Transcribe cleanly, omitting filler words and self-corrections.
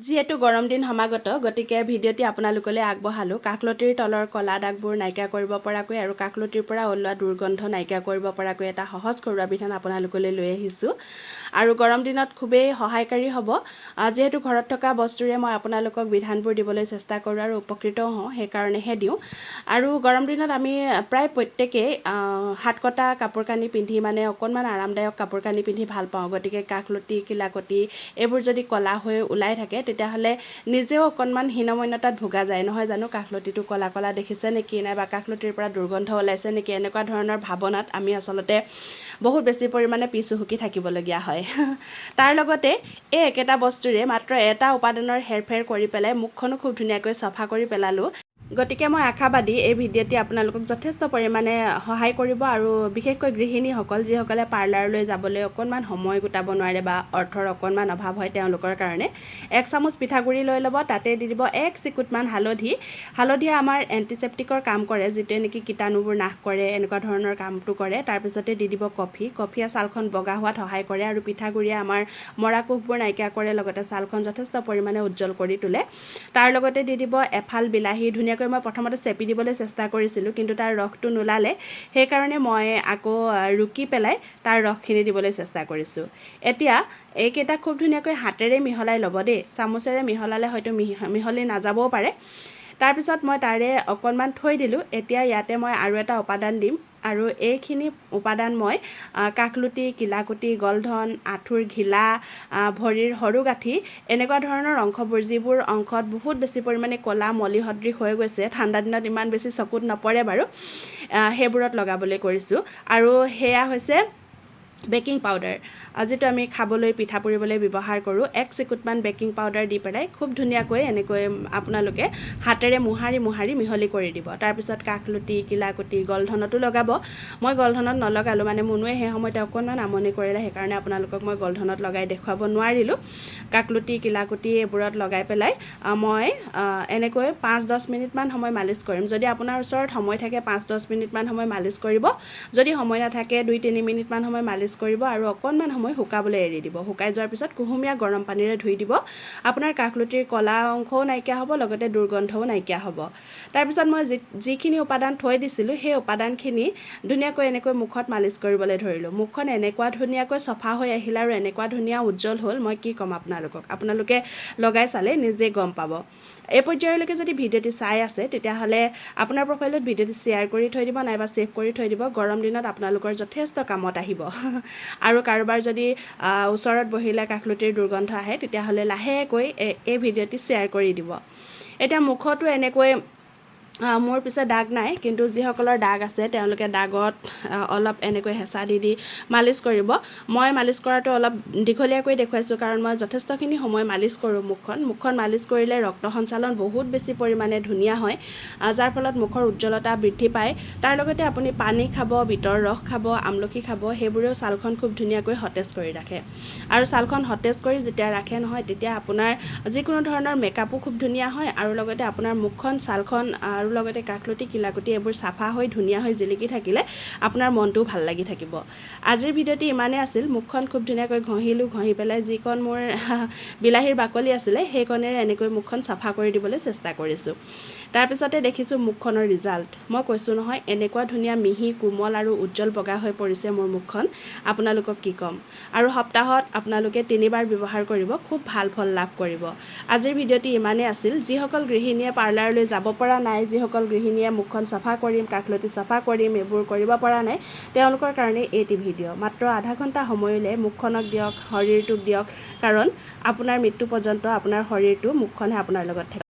যিহেতু গৰম দিন সমাগত গতিকে ভিডিঅ'টি আপোনালোকলৈ আগবঢ়ালোঁ কাষলতিৰ তলৰ কলা দাগবোৰ নাইকিয়া কৰিব পৰাকৈ আৰু কাষলতিৰ পৰা ওলোৱা দুৰ্গন্ধ নাইকিয়া কৰিব পৰাকৈ এটা সহজ ঘৰুৱা বিধান আপোনালোকলৈ লৈ আহিছোঁ আৰু গৰম দিনত খুবেই সহায়কাৰী হ'ব যিহেতু ঘৰত থকা বস্তুৰে মই আপোনালোকক বিধানবোৰ দিবলৈ চেষ্টা কৰোঁ আৰু উপকৃতও হওঁ সেইকাৰণেহে দিওঁ আৰু গৰম দিনত আমি প্ৰায় প্ৰত্যেকেই হাত কটা কাপোৰ কানি পিন্ধি মানে অকণমান আৰামদায়ক কাপোৰ কানি পিন্ধি ভাল পাওঁ গতিকে কাষলতি কিলাকতি এইবোৰ যদি কলা হৈ ওলাই থাকে তেতিয়াহ'লে নিজেও অকণমান হীনমন্যতাত ভোগা যায় নহয় জানো কাষলতিটো কলা কলা দেখিছে নেকি নাইবা কাষলতিৰ পৰা দুৰ্গন্ধ ওলাইছে নেকি এনেকুৱা ধৰণৰ ভাৱনাত আমি আচলতে বহুত বেছি পৰিমাণে পিছহুকি থাকিবলগীয়া হয় তাৰ লগতে এই একেটা বস্তুৰে মাত্ৰ এটা উপাদানৰ হেৰফেৰ কৰি পেলাই মুখখনো খুব ধুনীয়াকৈ চাফা কৰি পেলালোঁ গতিকে মই আশাবাদী এই ভিডিঅ'টি আপোনালোকক যথেষ্ট পৰিমাণে সহায় কৰিব আৰু বিশেষকৈ গৃহিণীসকল যিসকলে পাৰ্লাৰলৈ যাবলৈ অকণমান সময় গোটাব নোৱাৰে বা অৰ্থৰ অকণমান অভাৱ হয় তেওঁলোকৰ কাৰণে 1 চামুচ পিঠাগুড়ি লৈ ল'ব তাতে দি দিব 1 চিকুটমান হালধিয়ে আমাৰ এণ্টিছেপ্টিকৰ কাম কৰে যিটোৱে নেকি কীটাণুবোৰ নাশ কৰে এনেকুৱা ধৰণৰ কামটো কৰে তাৰপিছতে দি দিব কফিয়ে ছালখন বগা হোৱাত সহায় কৰে আৰু পিঠাগুড়িয়ে আমাৰ মৰা কোষবোৰ নাইকিয়া কৰে লগতে ছালখন যথেষ্ট পৰিমাণে উজ্জ্বল কৰি তোলে তাৰ লগতে দি দিব এফাল বিলাহী ধুনীয়াকৈ মই প্ৰথমতে চেপি দিবলৈ চেষ্টা কৰিছিলোঁ কিন্তু তাৰ ৰসটো নোলালে সেইকাৰণে মই আকৌ ৰুকি পেলাই তাৰ ৰসখিনি দিবলৈ চেষ্টা কৰিছোঁ এতিয়া এইকেইটা খুব ধুনীয়াকৈ হাতেৰে মিহলাই ল'ব দেই চামুচেৰে মিহলালে হয়তো মিহলি নাযাবও পাৰে তাৰপিছত মই তাৰে অকণমান থৈ দিলোঁ এতিয়া ইয়াতে মই আৰু এটা উপাদান দিম আৰু এইখিনি উপাদান মই কাষলতি কিলাকুটি গলধন আঁঠুৰ ঘিলা ভৰিৰ সৰু গাঁঠি এনেকুৱা ধৰণৰ অংশবোৰ যিবোৰ অংশত বহুত বেছি পৰিমাণে ক'লা মলি সদৃশ হৈ গৈছে ঠাণ্ডা দিনত ইমান বেছি চকুত নপৰে বাৰু সেইবোৰত লগাবলৈ কৰিছোঁ আৰু সেয়া হৈছে বেকিং পাউডাৰ যিটো আমি খাবলৈ পিঠা পুৰিবলৈ ব্যৱহাৰ কৰোঁ 1 চিকুটমান বেকিং পাউডাৰ দি পেলাই খুব ধুনীয়াকৈ এনেকৈ আপোনালোকে হাতেৰে মোহাৰি মিহলি কৰি দিব তাৰপিছত কাষলতি কিলাকুটি গলধনতো লগাব মই গলধনত নলগালোঁ মানে মুনুৱে সেই সময়তে অকণমান আমনি কৰিলে সেইকাৰণে আপোনালোকক মই গলধনত লগাই দেখুৱাব নোৱাৰিলোঁ কাষলতি কিলাকুটি এইবোৰত লগাই পেলাই মই এনেকৈ 5-10 মিনিটমান সময় মালিচ কৰিম যদি আপোনাৰ ওচৰত সময় থাকে 5-10 মিনিটমান সময় মালিচ কৰিব যদি সময় নাথাকে 2-3 মিনিটমান সময় মালিচ কৰিব আৰু অকণমান সময় শুকাবলৈ এৰি দিব শুকাই যোৱাৰ পিছত কুহুমীয়া গৰম পানীৰে ধুই দিব আপোনাৰ কাষলতিৰ কলা অংশও নাইকিয়া হ'ব লগতে দুৰ্গন্ধও নাইকিয়া হ'ব তাৰপিছত মই যিখিনি উপাদান থৈ দিছিলোঁ সেই উপাদানখিনি ধুনীয়াকৈ এনেকৈ মুখত মালিচ কৰিবলৈ ধৰিলোঁ মুখখন এনেকুৱা ধুনীয়াকৈ চফা হৈ আহিল আৰু এনেকুৱা ধুনীয়া উজ্জ্বল হ'ল মই কি ক'ম আপোনালোকে লগাই চালে নিজে গম পাব এই পৰ্যায়লৈকে যদি ভিডিঅ'টি চাই আছে তেতিয়াহ'লে আপোনাৰ প্ৰফাইলত ভিডিঅ'টি শ্বেয়াৰ কৰি থৈ দিব নাইবা ছেভ কৰি থৈ দিব গৰম দিনত আপোনালোকৰ যথেষ্ট কামত আহিব আৰু কাৰোবাৰ যদি ওচৰত বহিলে কাষলতিৰ দুৰ্গন্ধ আহে তেতিয়াহ'লে লাহেকৈ এই ভিডিঅ'টি শ্বেয়াৰ কৰি দিব এতিয়া মুখতো এনেকৈ মোৰ পিছে দাগ নাই কিন্তু যিসকলৰ দাগ আছে তেওঁলোকে দাগত অলপ এনেকৈ হেঁচা দি মালিচ কৰিব মই মালিচ কৰাটো অলপ দীঘলীয়াকৈ দেখুৱাইছোঁ কাৰণ মই যথেষ্টখিনি সময় মালিচ কৰোঁ মুখখন মালিচ কৰিলে ৰক্ত সঞ্চালন বহুত বেছি পৰিমাণে ধুনীয়া হয় যাৰ ফলত মুখৰ উজ্জ্বলতা বৃদ্ধি পায় তাৰ লগতে আপুনি পানী খাব বিটৰ ৰস খাব আমলখি খাব সেইবোৰেও ছালখন খুব ধুনীয়াকৈ সতেজ কৰি ৰাখে আৰু ছালখন সতেজ কৰি যেতিয়া ৰাখে নহয় তেতিয়া আপোনাৰ যিকোনো ধৰণৰ মেকআপো খুব ধুনীয়া হয় আৰু লগতে আপোনাৰ মুখখন ছালখন আৰু লগতে কাষলতি কিলাকুটি এইবোৰ চাফা হৈ ধুনীয়া হৈ জিলিকি থাকিলে আপোনাৰ মনটোও ভাল লাগি থাকিব আজিৰ ভিডিঅ'টি ইমানেই আছিল মুখখন খুব ধুনীয়াকৈ ঘঁহি পেলাই যিকণ মোৰ বিলাহীৰ বাকলি আছিলে সেইকণেৰে এনেকৈ মুখখন চাফা কৰি দিবলৈ চেষ্টা কৰিছোঁ তাৰপিছতে দেখিছোঁ মুখখনৰ ৰিজাল্ট মই কৈছোঁ নহয় এনেকুৱা ধুনীয়া মিহি কোমল আৰু উজ্জ্বল বগা হৈ পৰিছে মোৰ মুখখন আপোনালোকক কি ক'ম আৰু সপ্তাহত আপোনালোকে 3 বাৰ ব্যৱহাৰ কৰিব খুব ভাল ফল লাভ কৰিব আজিৰ ভিডিঅ'টি ইমানেই আছিল যিসকল গৃহিণীয়ে পাৰ্লাৰলৈ যাব পৰা নাই যিসকল গৃহিণীয়ে মুখখন চাফা কৰিম কাষলতি চাফা কৰিম এইবোৰ কৰিব পৰা নাই তেওঁলোকৰ কাৰণে এইটি ভিডিঅ' মাত্ৰ আধা ঘণ্টা সময়লৈ মুখখনক দিয়ক শৰীৰটোক দিয়ক কাৰণ আপোনাৰ মৃত্যু পৰ্যন্ত আপোনাৰ শৰীৰটো মুখখনহে আপোনাৰ লগত থাকে